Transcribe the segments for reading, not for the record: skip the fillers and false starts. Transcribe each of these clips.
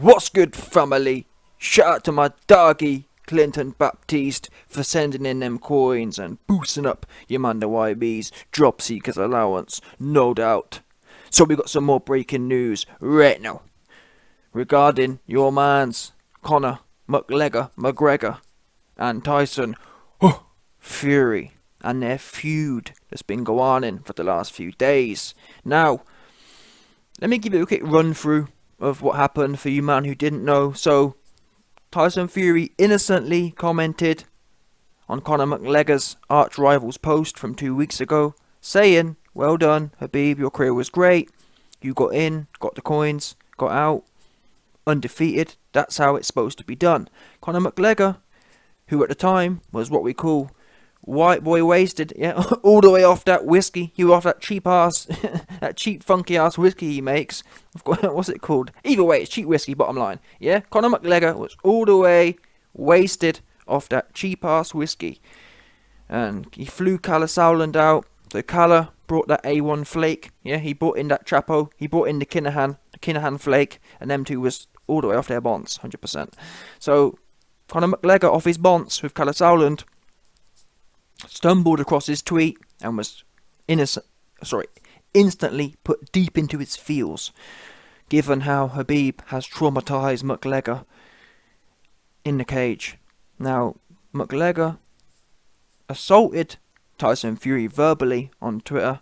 What's good, family? Shout out to my doggy Clinton Baptiste for sending in them coins and boosting up your man the YB's job seekers allowance, no doubt. So we got some more breaking news right now regarding your man's Conor McGregor and Tyson Fury and their feud that's been going on for the last few days. Now, let me give you a quick run through of what happened for you man who didn't know. So, Tyson Fury innocently commented on Conor McGregor's arch rival's post from 2 weeks ago, saying, "Well done, Habib, your career was great. You got in, got the coins, got out, undefeated. That's how it's supposed to be done." Conor McGregor, who at the time was what we call white boy wasted, yeah, all the way off that whiskey. He was off that cheap ass, that cheap funky ass whiskey he makes. What's it called? Either way, it's cheap whiskey, bottom line. Yeah, Conor McGregor was all the way wasted off that cheap ass whiskey. And he flew Calla Sowland out. So Calla brought that A1 flake. Yeah, he brought in that Chapo. He brought in the Kinahan flake. And them two was all the way off their bonds, 100%. So Conor McGregor off his bonds with Calla Sowland stumbled across his tweet and was instantly put deep into his feels, given how Habib has traumatized McGregor in the cage. Now, McGregor assaulted Tyson Fury verbally on Twitter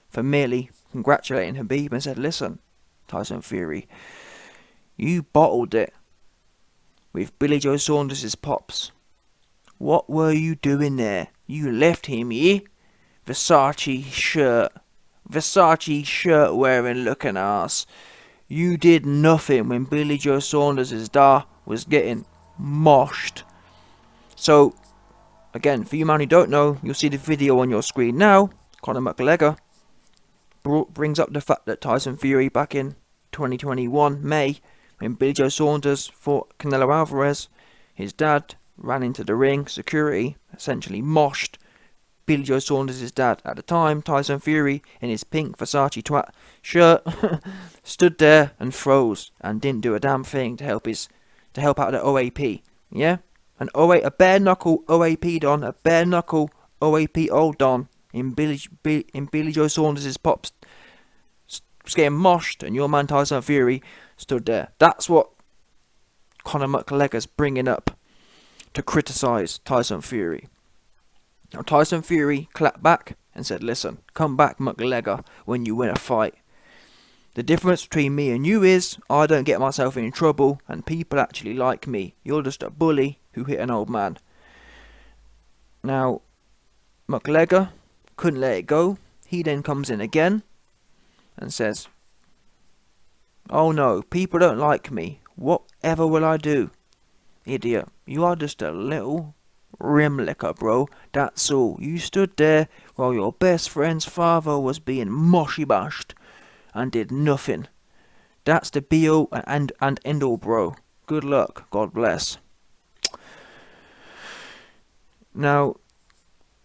for merely congratulating Habib and said, "Listen, Tyson Fury, you bottled it with Billy Joe Saunders' pops. What were you doing there? You left him, yeah? Versace shirt wearing looking ass. You did nothing when Billy Joe Saunders' da was getting moshed." So, again, for you man who don't know, you'll see the video on your screen now. Conor McGregor brings up the fact that Tyson Fury back in 2021 May, when Billy Joe Saunders fought Canelo Alvarez, his dad ran into the ring, security essentially moshed Billy Joe Saunders' dad. At the time, Tyson Fury, in his pink Versace twat shirt, stood there and froze and didn't do a damn thing to help out the OAP. Yeah? A bare knuckle OAP don, a bare knuckle OAP old don in Billy Joe Saunders' pops was getting moshed, and your man Tyson Fury stood there. That's what Conor McGregor's bringing up to criticise Tyson Fury. Now, Tyson Fury clapped back and said, "Listen, come back, McGregor, when you win a fight. The difference between me and you is I don't get myself in trouble and people actually like me. You're just a bully who hit an old man." Now, McGregor couldn't let it go. He then comes in again and says, "Oh no, people don't like me. Whatever will I do? Idiot, you are just a little rim licker, bro. That's all. You stood there while your best friend's father was being moshy bashed and did nothing. That's the be-all and end-all, bro. Good luck. God bless." Now,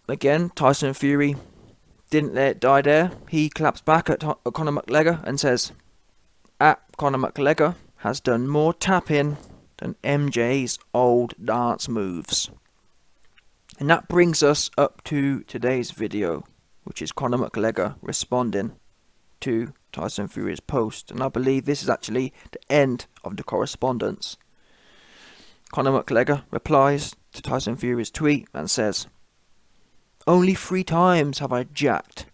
again, Tyson Fury didn't let it die there. He claps back at Conor McGregor and says, "At Conor McGregor has done more tapping than MJ's old dance moves." And that brings us up to today's video, which is Conor McGregor responding to Tyson Fury's post. And I believe this is actually the end of the correspondence. Conor McGregor replies to Tyson Fury's tweet and says, "Only 3 times have I jacked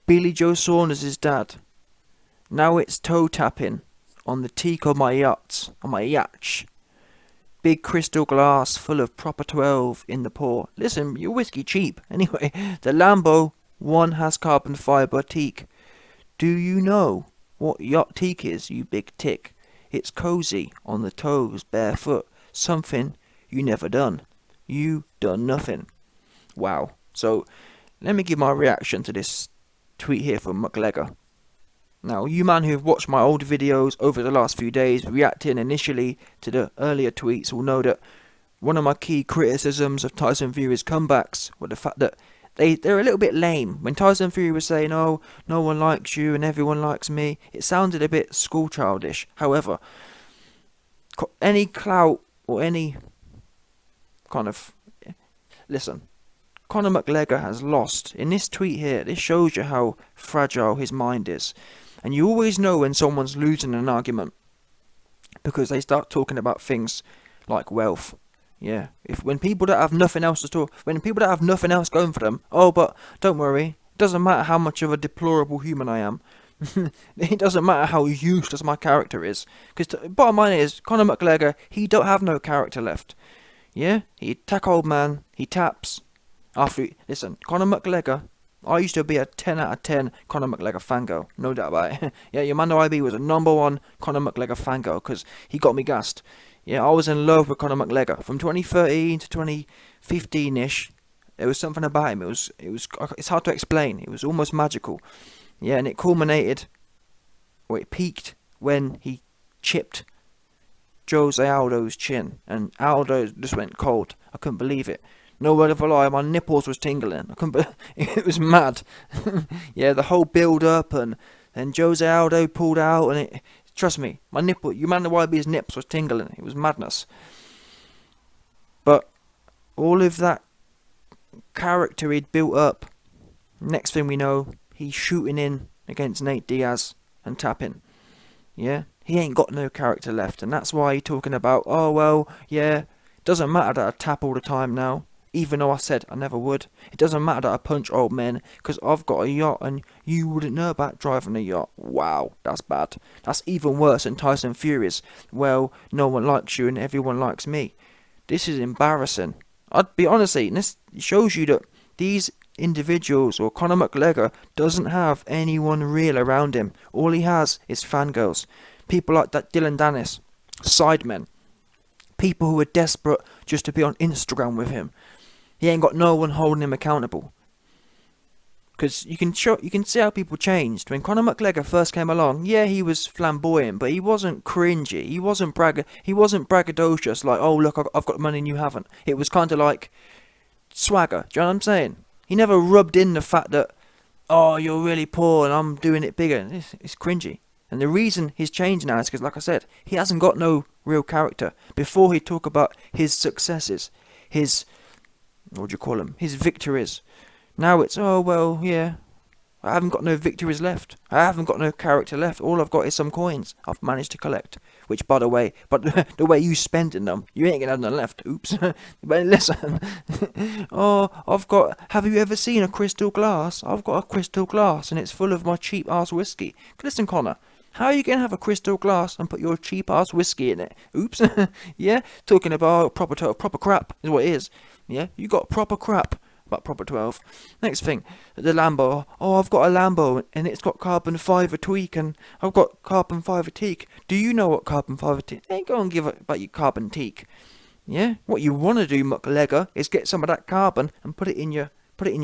Billy Joe Saunders' dad. Now it's toe tapping on the teak of my yacht. Big crystal glass full of proper 12 in the pour. Listen, your whiskey cheap. Anyway, the Lambo one has carbon fibre teak. Do you know what yacht teak is, you big tick? It's cozy on the toes, barefoot. Something you never done. You done nothing." Wow. So, let me give my reaction to this tweet here from McGregor. Now, you man who have watched my old videos over the last few days, reacting initially to the earlier tweets, will know that one of my key criticisms of Tyson Fury's comebacks were the fact that they're a little bit lame. When Tyson Fury was saying, "Oh, no one likes you and everyone likes me," it sounded a bit schoolchildish. However, any clout or any kind of... Listen, Conor McGregor has lost. In this tweet here, this shows you how fragile his mind is. And you always know when someone's losing an argument, because they start talking about things like wealth. Yeah, when people don't have nothing else to talk, when people don't have nothing else going for them, oh, but don't worry, it doesn't matter how much of a deplorable human I am. It doesn't matter how useless my character is, because bottom line is, Conor McGregor, he don't have no character left. Yeah, he attack old man, he taps. Listen, Conor McGregor, I used to be a 10 out of 10 Conor McGregor fangirl, no doubt about it. Yeah, your man IB was a #1 Conor McGregor fangirl, because he got me gassed. Yeah, I was in love with Conor McGregor from 2013 to 2015-ish. There was something about him. It's hard to explain. It was almost magical. Yeah, and it culminated, or it peaked when he chipped Jose Aldo's chin, and Aldo just went cold. I couldn't believe it. No word of a lie, my nipples was tingling. It was mad. Yeah, the whole build up, and then Jose Aldo pulled out, and trust me, my nipple, you man the YB's nips was tingling. It was madness. But all of that character he'd built up, next thing we know, he's shooting in against Nate Diaz and tapping. Yeah, he ain't got no character left, and that's why he's talking about, oh well, yeah, doesn't matter that I tap all the time now, even though I said I never would. It doesn't matter that I punch old men, because I've got a yacht and you wouldn't know about driving a yacht. Wow, that's bad. That's even worse than Tyson Fury's, well, no one likes you and everyone likes me. This is embarrassing. I'd be honestly, and this shows you that these individuals, or Conor McGregor, doesn't have anyone real around him. All he has is fangirls. People like that Dylan Dennis, sidemen. People who are desperate just to be on Instagram with him. He ain't got no one holding him accountable. Because you can see how people changed. When Conor McGregor first came along, yeah, he was flamboyant, but he wasn't cringy. He wasn't braggadocious, like, oh look, I've got money and you haven't. It was kind of like swagger. Do you know what I'm saying? He never rubbed in the fact that, oh, you're really poor and I'm doing it bigger. It's cringy. And the reason he's changed now is because, like I said, he hasn't got no real character. Before, he'd talk about his successes, his, what do you call them, his victories. Now it's, oh, well, yeah, I haven't got no victories left. I haven't got no character left. All I've got is some coins I've managed to collect. Which, by the way, the way you spending them, you ain't gonna have none left. Oops. But listen, oh, have you ever seen a crystal glass? I've got a crystal glass and it's full of my cheap ass whiskey. Listen, Connor, how are you gonna have a crystal glass and put your cheap ass whiskey in it? Oops. Yeah, talking about proper crap is what it is. Yeah, you got proper crap. About proper 12. Next thing, the Lambo. Oh, I've got a Lambo and it's got carbon fibre tweak and I've got carbon fibre teak. Do you know what carbon fibre teak? Ain't go and give it about your carbon teak. Yeah? What you want to do, McGregor, is get some of that carbon and put it in your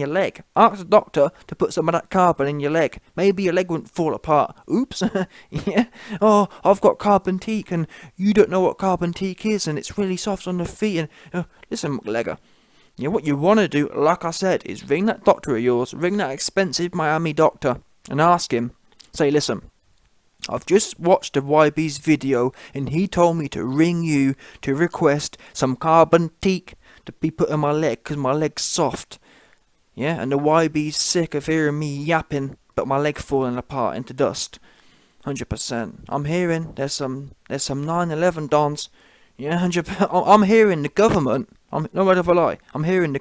leg. Ask the doctor to put some of that carbon in your leg. Maybe your leg wouldn't fall apart. Oops. Yeah. Oh, I've got carbon teak and you don't know what carbon teak is and it's really soft on the feet and listen, McGregor. Yeah, what you want to do, like I said, is ring that doctor of yours, ring that expensive Miami doctor, and ask him, say, listen, I've just watched the YB's video, and he told me to ring you to request some carbon teak to be put on my leg, because my leg's soft. Yeah, and the YB's sick of hearing me yapping, but my leg falling apart into dust. 100%. I'm hearing there's some 9/11 dons. Yeah, 100%. I'm hearing the government. No word of a lie. I'm hearing the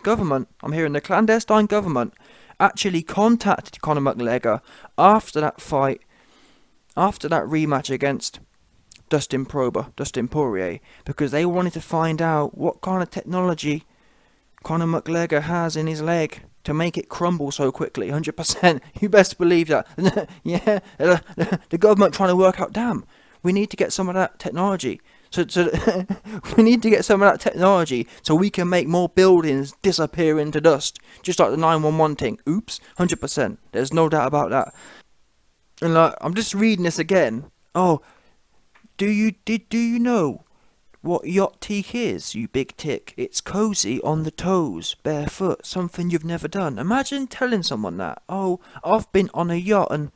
clandestine government actually contacted Conor McGregor after that fight, after that rematch against Dustin Poirier, because they wanted to find out what kind of technology Conor McGregor has in his leg to make it crumble so quickly. 100%. You best believe that. Yeah, the government trying to work out, damn, we need to get some of that technology. So we need to get some of that technology so we can make more buildings disappear into dust. Just like the 911 thing. Oops. 100%. There's no doubt about that. And I'm just reading this again. Oh, do you know what yacht teak is, you big tick? It's cozy on the toes, barefoot, something you've never done. Imagine telling someone that. Oh, I've been on a yacht and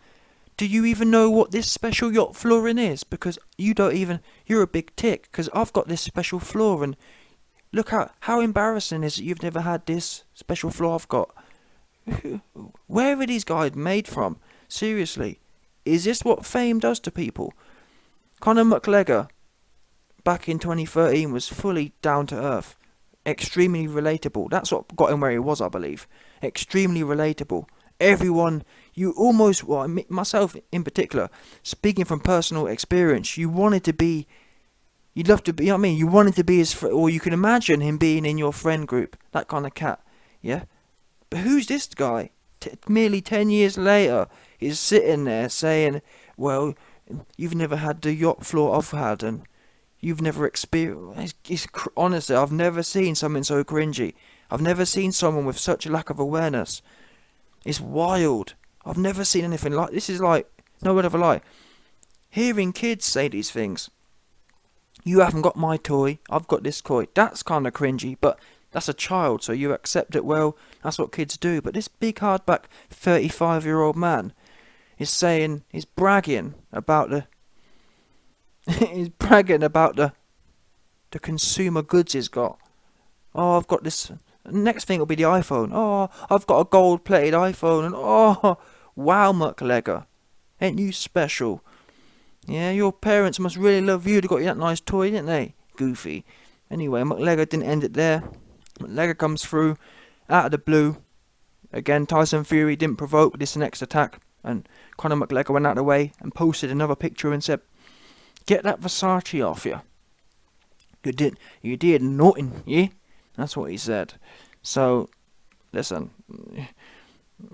Do you even know what this special yacht flooring is? Because you don't even. You're a big tick. Because I've got this special floor, and look how embarrassing is it you've never had this special floor I've got. Where are these guys made from? Seriously, is this what fame does to people? Conor McGregor, back in 2013, was fully down to earth, extremely relatable. That's what got him where he was, I believe. Extremely relatable. Everyone, you almost, well, myself in particular, speaking from personal experience, you wanted to be, you'd love to be, you know what I mean? You wanted to be his friend, or you can imagine him being in your friend group, that kind of cat, yeah? But who's this guy? Merely 10 years later, he's sitting there saying, well, you've never had the yacht floor I've had, and you've never experienced. Honestly, I've never seen something so cringy. I've never seen someone with such a lack of awareness. It's wild. I've never seen anything like this. Is like no word of a lie. Hearing kids say these things. You haven't got my toy. I've got this toy. That's kind of cringy, but that's a child, so you accept it. Well, that's what kids do. But this big hardback 35-year-old man is saying, he's bragging about the the consumer goods he's got. Oh, I've got this. Next thing will be the iPhone. Oh, I've got a gold-plated iPhone, and oh, wow, McGregor, ain't you special? Yeah, your parents must really love you to got you that nice toy, didn't they? Goofy. Anyway, McGregor didn't end it there. McGregor comes through out of the blue. Again, Tyson Fury didn't provoke this next attack, and Conor McGregor went out of the way and posted another picture and said, "Get that Versace off you. You did nothing, yeah?" That's what he said. So, listen,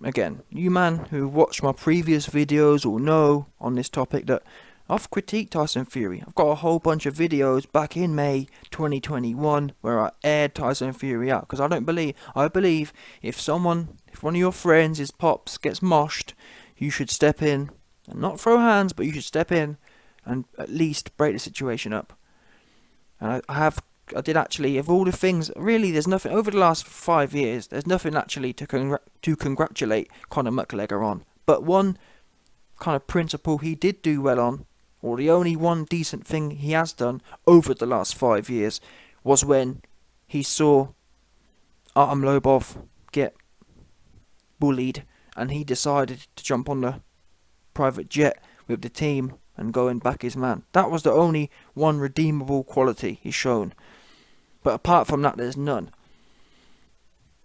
again, you man who watched my previous videos will know on this topic that I've critiqued Tyson Fury. I've got a whole bunch of videos back in May 2021 where I aired Tyson Fury out, because I believe if one of your friends, his pops, gets moshed, you should step in and not throw hands, but you should step in and at least break the situation up. And I did actually, of all the things, really there's nothing, over the last 5 years, there's nothing actually to congratulate Conor McGregor on. But one kind of principle he did do well on, or the only one decent thing he has done over the last 5 years, was when he saw Artem Lobov get bullied, and he decided to jump on the private jet with the team and go and back his man. That was the only one redeemable quality he's shown. But apart from that, there's none.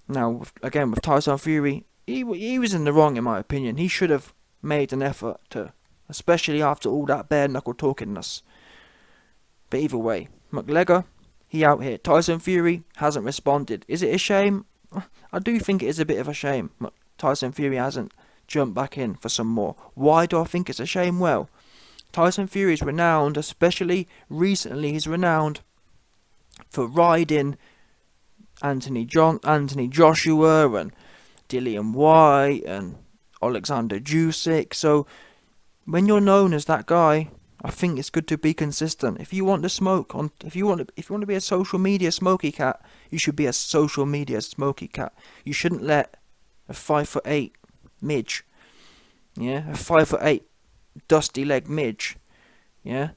Now, again, with Tyson Fury, he was in the wrong, in my opinion. He should have made an effort to, especially after all that bare-knuckle talkingness. But either way, McGregor, he out here. Tyson Fury hasn't responded. Is it a shame? I do think it is a bit of a shame. Tyson Fury hasn't jumped back in for some more. Why do I think it's a shame? Well, Tyson Fury is renowned, especially recently, he's renowned for riding Anthony Joshua and Dillian White and Alexander Usyk. So when you're known as that guy, I think it's good to be consistent. If you want to smoke if you want to be a social media smoky cat, you should be a social media smoky cat. You shouldn't let a 5'8" midge, yeah, a 5'8" dusty leg midge, yeah,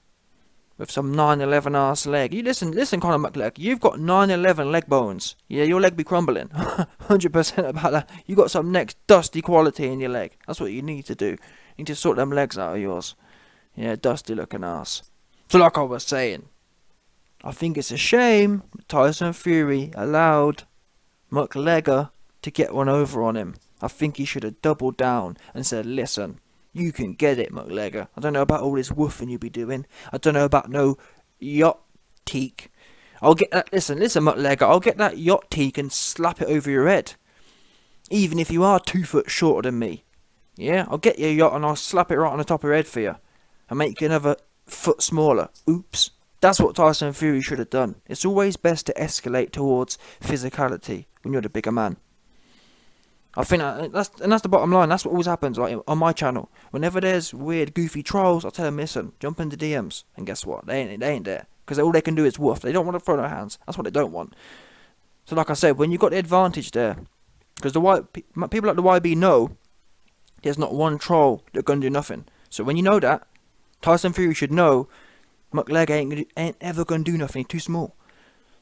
with some 9/11 ass leg. You listen, Conor McGregor, you've got 9/11 leg bones. Yeah, your leg be crumbling. 100% about that. You got some next dusty quality in your leg. That's what you need to do. You need to sort them legs out of yours. Yeah, dusty looking ass. So like I was saying, I think it's a shame Tyson Fury allowed McGregor to get one over on him. I think he should have doubled down and said, listen, you can get it, McGregor. I don't know about all this woofing you be doing. I don't know about no yacht teak. I'll get that. Listen, McGregor. I'll get that yacht teak and slap it over your head. Even if you are 2 foot shorter than me. Yeah, I'll get your yacht and I'll slap it right on the top of your head for you. And make you another foot smaller. Oops. That's what Tyson Fury should have done. It's always best to escalate towards physicality when you're the bigger man. I think that's the bottom line. That's what always happens, like on my channel. Whenever there's weird, goofy trolls, I tell them, listen, jump into DMs, and guess what? They ain't there, because all they can do is woof. They don't want to throw their hands. That's what they don't want. So, like I said, when you got the advantage there, because the people like the YB know There's not one troll that gonna do nothing. So when you know that, Tyson Fury should know McGregor ain't ever gonna do nothing. He's too small.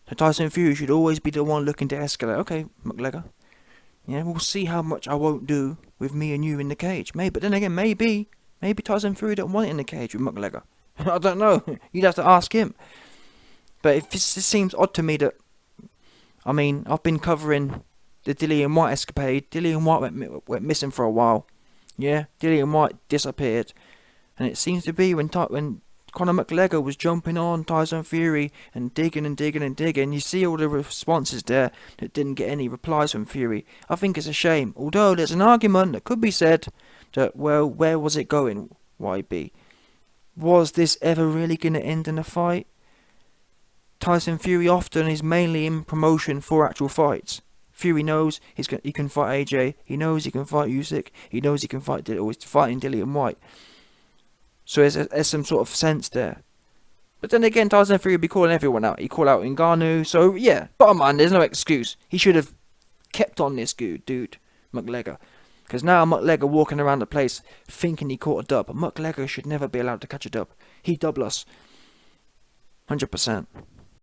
So Tyson Fury should always be the one looking to escalate. Okay, McGregor. Yeah, we'll see how much I won't do with me and you in the cage. Maybe, but then again, maybe Tyson Fury don't want it in the cage with McGregor. I don't know. You'd have to ask him. But it seems odd to me that, I mean, I've been covering the Dillian White escapade. Dillian White went missing for a while. Yeah, Dillian White disappeared. And it seems to be when Conor McGregor was jumping on Tyson Fury and digging and digging and digging, you see all the responses there that didn't get any replies from Fury. I think it's a shame. Although there's an argument that could be said that, well, where was it going, YB? Was this ever really going to end in a fight? Tyson Fury often is mainly in promotion for actual fights. Fury knows he can fight AJ. He knows he can fight Usyk. He knows he can fight he's fighting Dillian White. So there's some sort of sense there. But then again, Tyson Fury would be calling everyone out. He called out Ngannou. So yeah, bottom line, there's no excuse. He should have kept on this dude, McGregor. Because now McGregor walking around the place thinking he caught a dub. But McGregor should never be allowed to catch a dub. He double us. 100%.